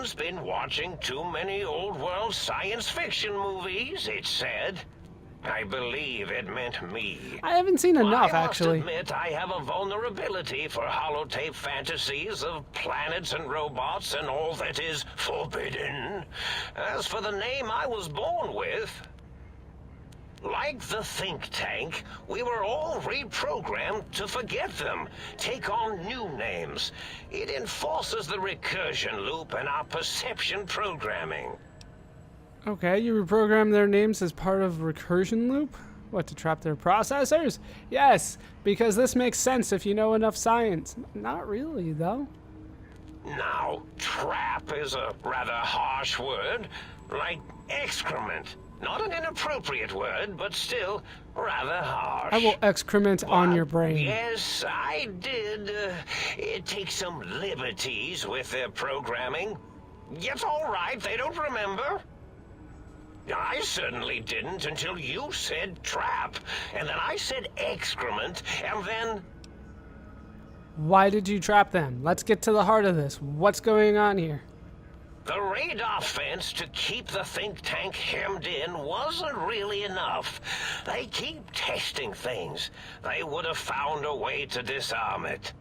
Someone's been watching too many old-world science fiction movies, it said. I believe it meant me. I haven't seen enough, actually. I must admit I have a vulnerability for holotape fantasies of planets and robots and all that is forbidden. As for the name I was born with, like the think tank, we were all reprogrammed to forget them, take on new names. It enforces the recursion loop in our perception programming. Okay, you reprogram their names as part of recursion loop? What, to trap their processors? Yes, because this makes sense if you know enough science. Not really, though. Now, trap is a rather harsh word, like excrement. Not an inappropriate word, but still rather harsh. I will excrement on your brain. Yes, I did take some liberties with their programming. It's all right, they don't remember. I certainly didn't until you said trap, and then I said excrement, and then... Why did you trap them? Let's get to the heart of this. What's going on here? The radar fence to keep the think tank hemmed in wasn't really enough. They keep testing things. They would have found a way to disarm it.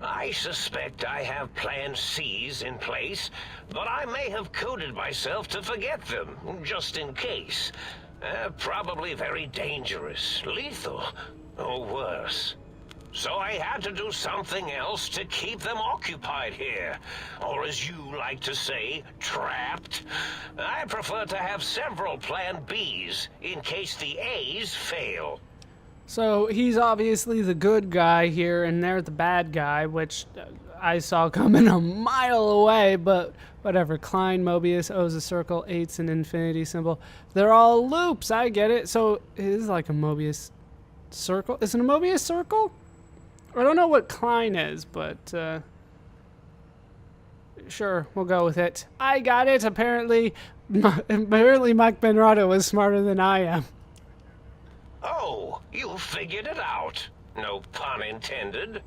I suspect I have Plan C's in place, but I may have coded myself to forget them, just in case. Probably very dangerous, lethal, or worse. So I had to do something else to keep them occupied here. Or as you like to say, trapped. I prefer to have several Plan B's, in case the A's fail. So he's obviously the good guy here, and they're the bad guy, which I saw coming a mile away, but whatever. Klein, Mobius, O's a circle, 8's an infinity symbol. They're all loops, I get it. So it is like a Mobius circle. Is it a Mobius circle? I don't know what Klein is, but sure, we'll go with it. I got it. Apparently Mike Benrado was smarter than I am. Oh, you figured it out. No pun intended.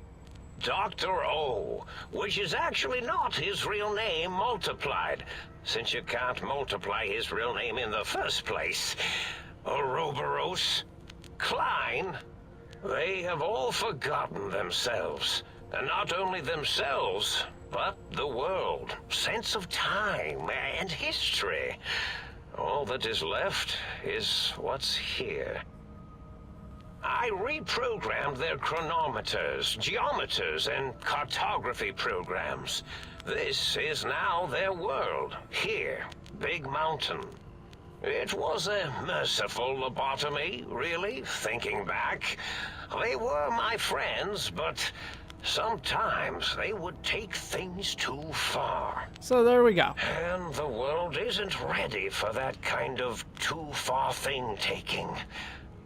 Dr. O, which is actually not his real name multiplied, since you can't multiply his real name in the first place. Ouroboros, Klein, they have all forgotten themselves. And not only themselves, but the world, sense of time, and history. All that is left is what's here. I reprogrammed their chronometers, geometers, and cartography programs. This is now their world, here, Big Mountain. It was a merciful lobotomy, really, thinking back. They were my friends, but sometimes they would take things too far. So there we go. And the world isn't ready for that kind of too far thing taking.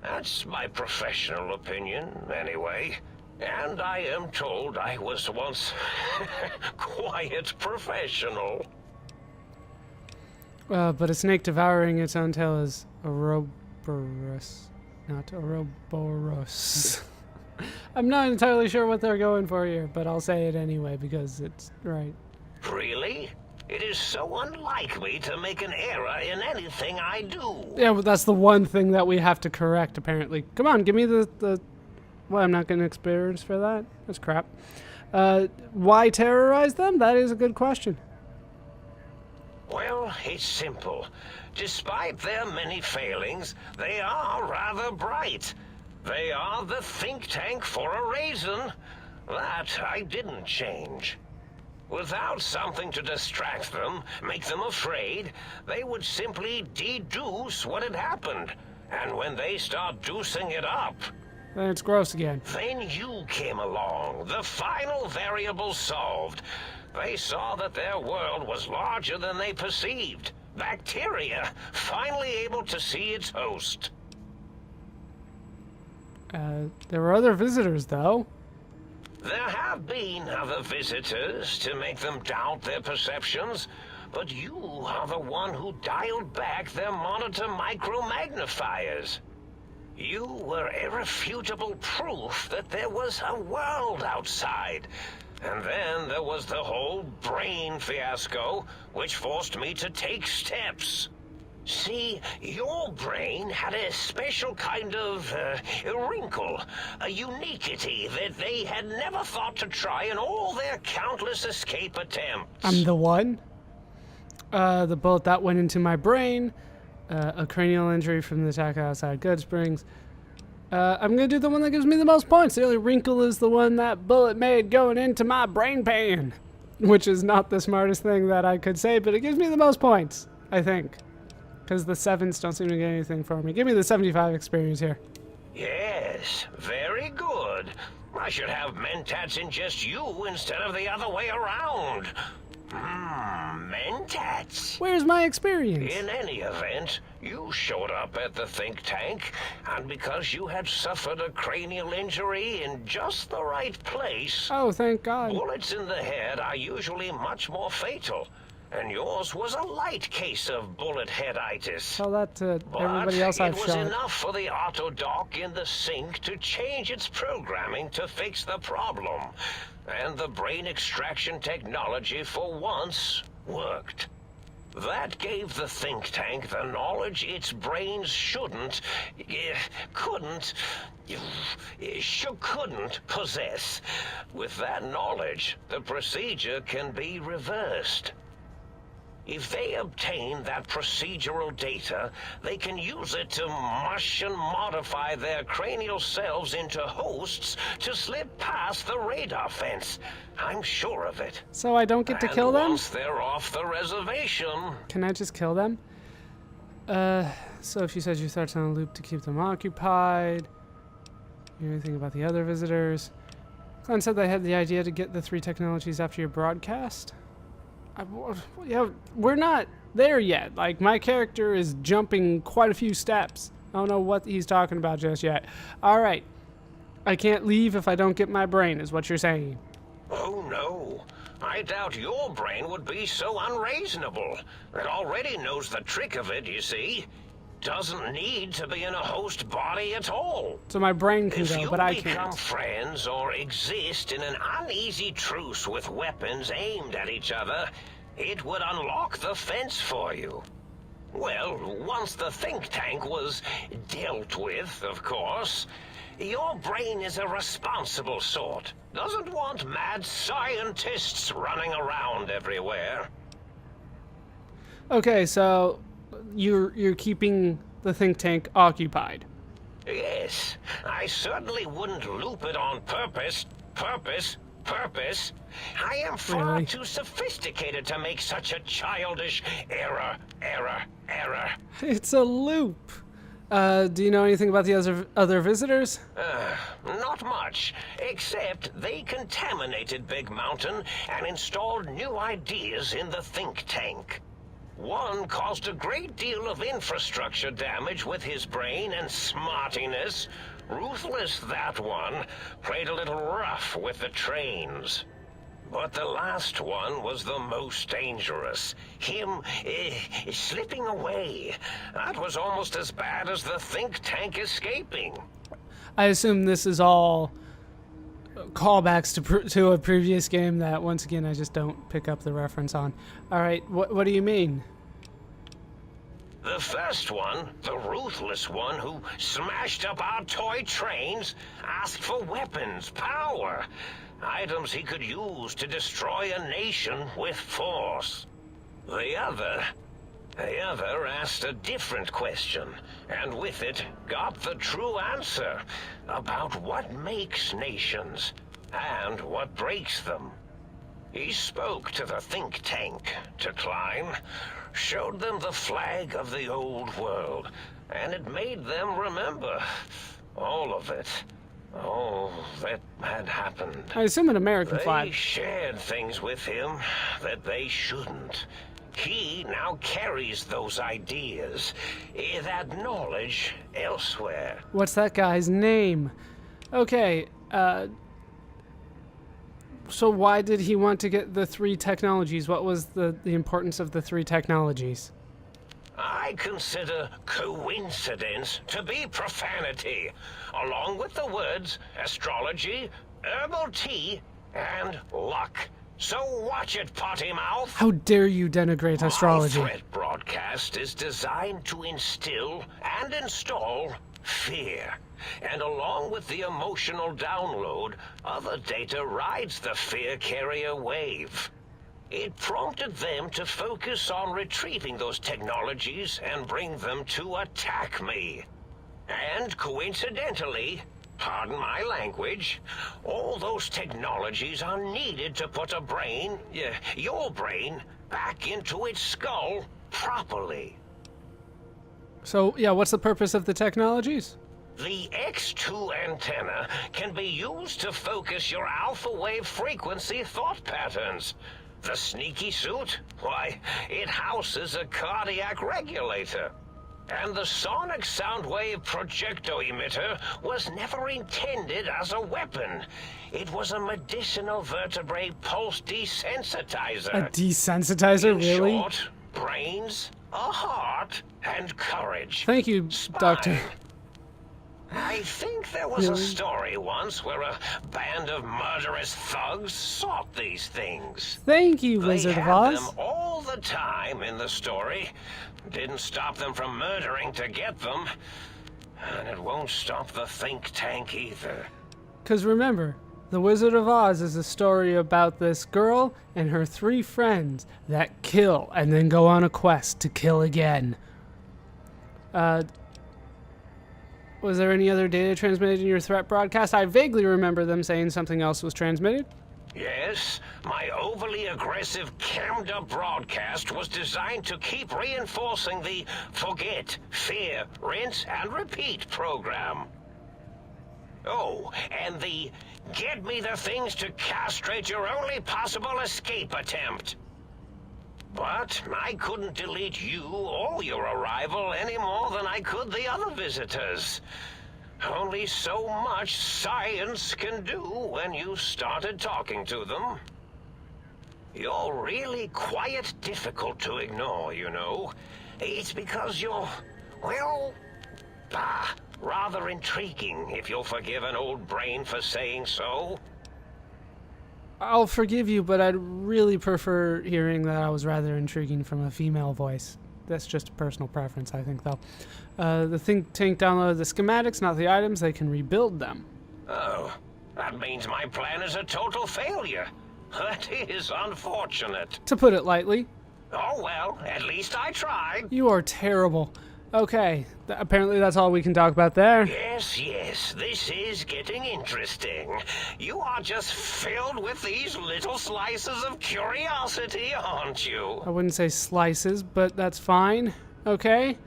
That's my professional opinion, anyway. And I am told I was once quite professional. But a snake devouring its own tail is Ouroboros, not Ouroboros. I'm not entirely sure what they're going for here, but I'll say it anyway because it's right. Really? It is so unlike me to make an error in anything I do. Yeah, but that's the one thing that we have to correct, apparently. Come on, give me the... Well, I'm not getting experience for that. That's crap. Why terrorize them? That is a good question. Well, it's simple. Despite their many failings, they are rather bright. They are the think tank for a reason. That I didn't change. Without something to distract them, make them afraid, they would simply deduce what had happened. And when they start deucing it up... Then it's gross again. Then you came along, the final variable solved. They saw that their world was larger than they perceived. Bacteria, finally able to see its host. There were other visitors, though. There have been other visitors to make them doubt their perceptions, but you are the one who dialed back their monitor micromagnifiers. You were irrefutable proof that there was a world outside. And then there was the whole brain fiasco, which forced me to take steps. See, your brain had a special kind of wrinkle, a uniquity that they had never thought to try in all their countless escape attempts. I'm the one. The bullet that went into my brain, a cranial injury from the attack outside Good Springs. I'm gonna do the one that gives me the most points. The only wrinkle is the one that bullet made going into my brain pan, which is not the smartest thing that I could say, but it gives me the most points, I think. Because the 7s don't seem to get anything for me. Give me the 75 experience here. Yes, very good. I should have mentats ingest you instead of the other way around. Mentats. Where's my experience? In any event, you showed up at the think tank, and because you had suffered a cranial injury in just the right place... Oh, thank God. Bullets in the head are usually much more fatal. And yours was a light case of bullet headitis. Tell that to everybody else I've shot. It was enough for the auto dock in the sink to change its programming to fix the problem. And the brain extraction technology for once worked. That gave the think tank the knowledge its brains couldn't possess. With that knowledge, the procedure can be reversed. If they obtain that procedural data, they can use it to mush and modify their cranial selves into hosts to slip past the radar fence. I'm sure of it. So I don't get to kill them? Once they're off the reservation... Can I just kill them? So if you said you started on a loop to keep them occupied. You know anything about the other visitors? Glenn said they had the idea to get the 3 technologies after your broadcast. Yeah, we're not there yet. Like, my character is jumping quite a few steps. I don't know what he's talking about just yet. Alright. I can't leave if I don't get my brain, is what you're saying. Oh, no. I doubt your brain would be so unreasonable. It already knows the trick of it, you see. Doesn't need to be in a host body at all. So my brain can go, but I can't. If you become friends or exist in an uneasy truce with weapons aimed at each other, it would unlock the fence for you. Well, once the think tank was dealt with, of course, your brain is a responsible sort. Doesn't want mad scientists running around everywhere. Okay, so you're keeping the think tank occupied. Yes, I certainly wouldn't loop it on purpose. I am far too sophisticated to make such a childish error. It's a loop. Do you know anything about the other visitors? Not much, except they contaminated Big Mountain and installed new ideas in the think tank. One caused a great deal of infrastructure damage with his brain and smartiness. Ruthless, that one. Played a little rough with the trains. But the last one was the most dangerous. Him slipping away. That was almost as bad as the think tank escaping. I assume this is all callbacks to a previous game that, once again, I just don't pick up the reference on. Alright, what do you mean? The first one, the ruthless one who smashed up our toy trains, asked for weapons, power, items he could use to destroy a nation with force. The other asked a different question, and with it got the true answer about what makes nations and what breaks them. He spoke to the think tank, to Klein, showed them the flag of the old world, and it made them remember all of it. All that had happened. I assume an American flag. They shared things with him that they shouldn't. He now carries those ideas, that knowledge, elsewhere. What's that guy's name? Okay, so why did he want to get the 3 technologies? What was the importance of the 3 technologies? I consider coincidence to be profanity, along with the words astrology, herbal tea, and luck. So watch it, potty mouth. How dare you denigrate astrology? My threat broadcast is designed to instill and install fear. And along with the emotional download, other data rides the fear carrier wave. It prompted them to focus on retrieving those technologies and bring them to attack me. And coincidentally, pardon my language, all those technologies are needed to put a brain, your brain, back into its skull properly. So, yeah, what's the purpose of the technologies? The X2 antenna can be used to focus your alpha wave frequency thought patterns. The sneaky suit, why, it houses a cardiac regulator. And the sonic sound wave projecto emitter was never intended as a weapon. It was a medicinal vertebrae pulse desensitizer. A desensitizer, really? In short, brains, a heart, and courage. Thank you, Spine. Doctor. I think there was a story once where a band of murderous thugs sought these things. Thank you, They Wizard of had Oz. them all the time in the story. Didn't stop them from murdering to get them. And it won't stop the think tank either. Because remember, The Wizard of Oz is a story about this girl and her 3 friends that kill and then go on a quest to kill again. Was there any other data transmitted in your threat broadcast? I vaguely remember them saying something else was transmitted. Yes, my overly aggressive, cammed-up broadcast was designed to keep reinforcing the forget, fear, rinse, and repeat program. Oh, and the get me the things to castrate your only possible escape attempt. But I couldn't delete you or your arrival any more than I could the other visitors. Only so much science can do when you started talking to them. You're really quite difficult to ignore, you know. It's because you're, well, rather intriguing, if you'll forgive an old brain for saying so. I'll forgive you, but I'd really prefer hearing that I was rather intriguing from a female voice. That's just a personal preference, I think, though. The think tank downloaded the schematics, not the items. They can rebuild them. Oh, that means my plan is a total failure. That is unfortunate. To put it lightly. Oh well, at least I tried. You are terrible. Okay, apparently that's all we can talk about there. Yes, this is getting interesting. You are just filled with these little slices of curiosity, aren't you? I wouldn't say slices, but that's fine. Okay.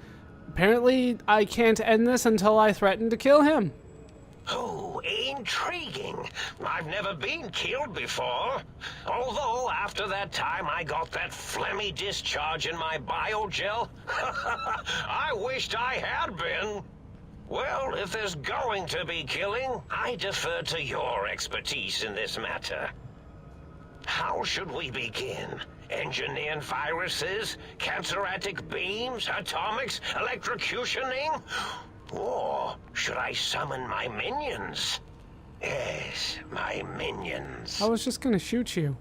Apparently, I can't end this until I threaten to kill him. Oh, intriguing. I've never been killed before. Although, after that time I got that phlegmy discharge in my biogel, I wished I had been. Well, if there's going to be killing, I defer to your expertise in this matter. How should we begin? Engineering viruses, canceratic beams, atomics, electrocutioning? Or should I summon my minions? Yes, my minions. I was just gonna shoot you.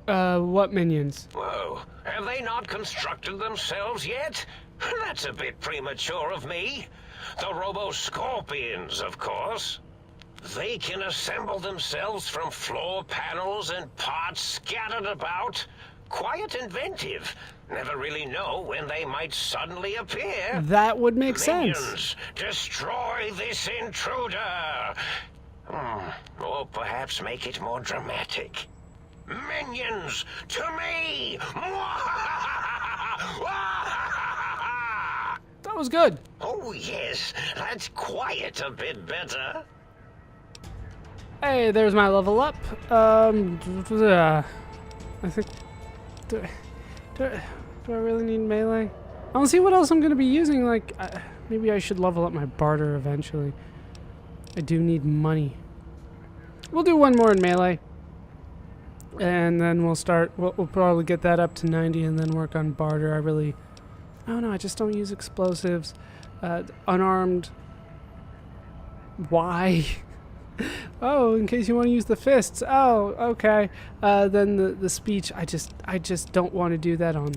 What minions? Whoa, have they not constructed themselves yet? That's a bit premature of me. The Robo-Scorpions, of course. They can assemble themselves from floor panels and parts scattered about. Quite inventive. Never really know when they might suddenly appear. That would make sense. Minions, destroy this intruder! Or perhaps make it more dramatic. Minions, to me! That was good. Oh yes, that's quite a bit better. Hey, there's my level up. I think... Do I really need melee? I don't see what else I'm going to be using. Like, maybe I should level up my barter eventually. I do need money. We'll do one more in melee. And then we'll start... We'll probably get that up to 90 and then work on barter. I don't know, I just don't use explosives. Unarmed... Why? Oh, in case you want to use the fists. Oh, okay. Then the speech. I just don't want to do that on.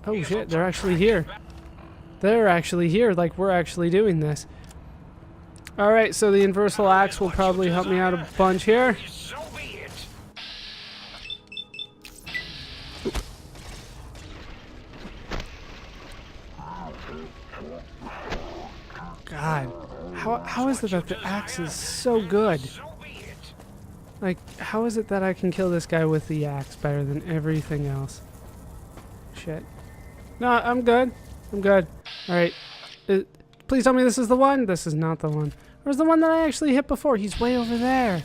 Oh shit! They're actually here. They're actually here. Like we're actually doing this. All right. So the inversal axe will probably help me out a bunch here. So be it. God, how is it that the axe is so good? So be it. Like, how is it that I can kill this guy with the axe better than everything else? Shit. No, I'm good. I'm good. Alright. Please tell me this is the one. This is not the one. Where's the one that I actually hit before? He's way over there.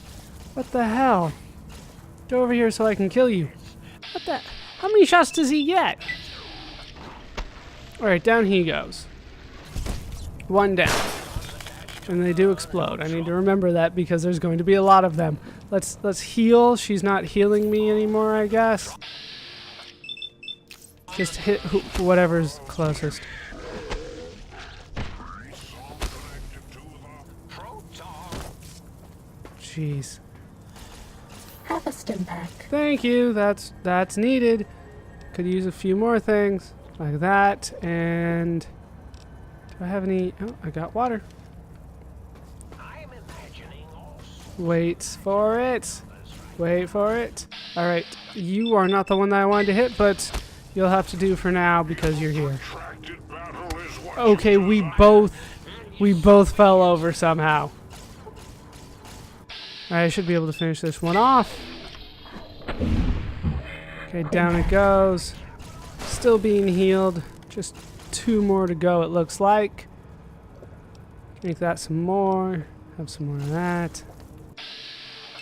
What the hell? Go over here so I can kill you. What the? How many shots does he get? Alright, down he goes. One down. And they do explode. I need to remember that because there's going to be a lot of them. Let's heal. She's not healing me anymore, I guess. Just hit whatever's closest. Jeez. Have a stim pack. Thank you. That's needed. Could use a few more things like that. And do I have any? Oh, I got water. I'm imagining all Wait for it. Wait for it. All right. You are not the one that I wanted to hit, but you'll have to do for now because you're here. Okay, we both fell over somehow. I should be able to finish this one off. Okay, down it goes. Still being healed. Just 2 more to go, it looks like. Make that some more. Have some more of that.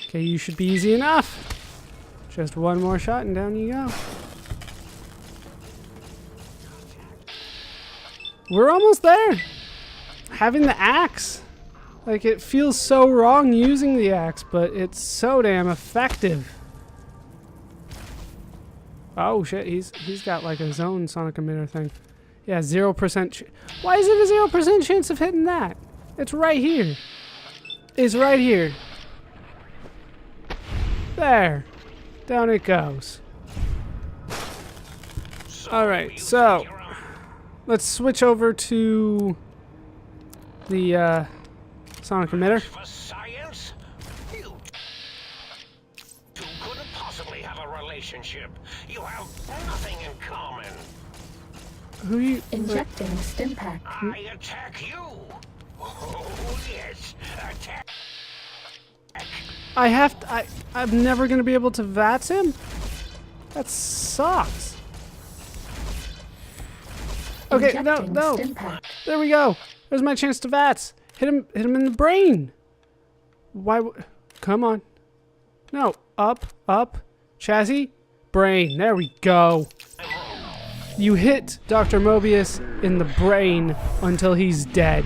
Okay, you should be easy enough. Just 1 more shot and down you go. We're almost there. Having the axe. Like, it feels so wrong using the axe, but it's so damn effective. Oh shit, he's got like a zone sonic emitter thing. Yeah, 0%. Why is it a 0% chance of hitting that? It's right here. It's right here. There. Down it goes. Alright, so let's switch over to the sonic emitter. for science? You two couldn't possibly have a relationship. You have nothing in common. Who you? Injecting stim pack. I attack you. Oh yes, attack. I have to, I'm never gonna be able to VATS him? That sucks. Okay, Injecting no. stim pack. There we go. There's my chance to VATS. Hit him in the brain. Why? Come on. No, up. Chassis, brain. There we go. You hit Dr. Mobius in the brain until he's dead.